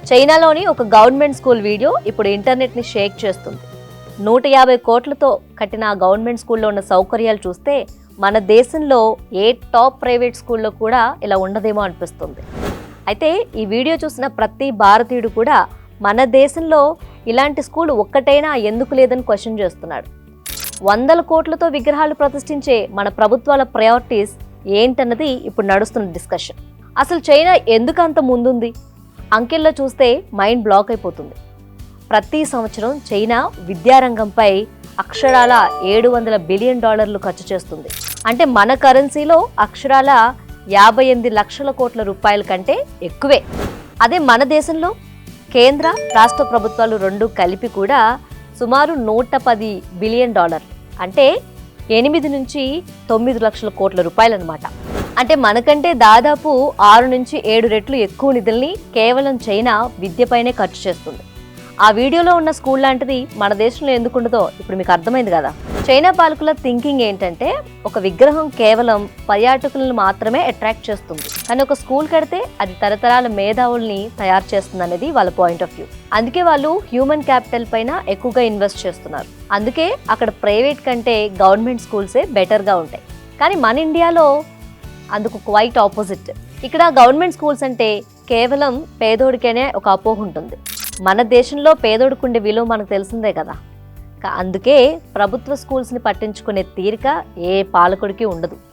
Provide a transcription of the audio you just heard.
చైనాలోని ఒక government school video ఇప్పుడు ఇంటర్నెట్ని షేక్ చేస్తుంది. 150 కోట్లతో కట్టిన ఆ గవర్నమెంట్ స్కూల్లో ఉన్న సౌకర్యాలు చూస్తే మన దేశంలో ఏ టాప్ ప్రైవేట్ స్కూల్లో కూడా ఇలా ఉండదేమో అనిపిస్తుంది. అయితే ఈ వీడియో చూసిన ప్రతి భారతీయుడు కూడా మన దేశంలో ఇలాంటి స్కూల్ ఒక్కటైనా ఎందుకు లేదని క్వశ్చన్ చేస్తున్నాడు. 100 కోట్లతో విగ్రహాలు ప్రతిష్ఠించే మన ప్రభుత్వాల ప్రయారిటీస్ ఏంటన్నది ఇప్పుడు నడుస్తున్న డిస్కషన్. అసలు చైనా ఎందుకు అంత ముందుంది? అంకెల్లో చూస్తే మైండ్ బ్లాక్ అయిపోతుంది. ప్రతి సంవత్సరం చైనా విద్యారంగంపై అక్షరాల $700 బిలియన్ ఖర్చు చేస్తుంది. అంటే మన కరెన్సీలో అక్షరాల 58 లక్షల కోట్ల రూపాయల కంటే ఎక్కువే. అదే మన దేశంలో కేంద్ర రాష్ట్ర ప్రభుత్వాలు రెండు కలిపి కూడా సుమారు $110 బిలియన్, అంటే 8 నుంచి 9 లక్షల కోట్ల రూపాయలు అన్నమాట. అంటే మనకంటే దాదాపు 6 నుంచి 7 రెట్లు ఎక్కువ నిధుల్ని కేవలం చైనా విద్యపైనే ఖర్చు చేస్తుంది. ఆ వీడియోలో ఉన్న స్కూల్ లాంటిది మన దేశంలో ఎందుకుండదో ఇప్పుడు మీకు అర్థమైంది కదా. చైనా పాలకుల థింకింగ్ ఏంటంటే ఒక విగ్రహం కేవలం పర్యాటకులను మాత్రమే అట్రాక్ట్ చేస్తుంది, కానీ ఒక స్కూల్ కడితే అది తరతరాల మేధావుల్ని తయారు చేస్తుంది అనేది వాళ్ళ పాయింట్ ఆఫ్ వ్యూ. అందుకే వాళ్ళు హ్యూమన్ క్యాపిటల్ పైన ఎక్కువగా ఇన్వెస్ట్ చేస్తున్నారు. అందుకే అక్కడ ప్రైవేట్ కంటే గవర్నమెంట్ స్కూల్సే బెటర్గా ఉంటాయి. కానీ మన ఇండియాలో అందుకు క్వైట్ ఆపోజిట్. ఇక్కడ గవర్నమెంట్ స్కూల్స్ అంటే కేవలం పేదోడికనే ఒక అపోహ ఉంటుంది. మన దేశంలో పేదోడికి ఉండే విలువ మనకు తెలిసిందే కదా. అందుకే ప్రభుత్వ స్కూల్స్ని పట్టించుకునే తీరిక ఏ పాలకుడికి ఉండదు.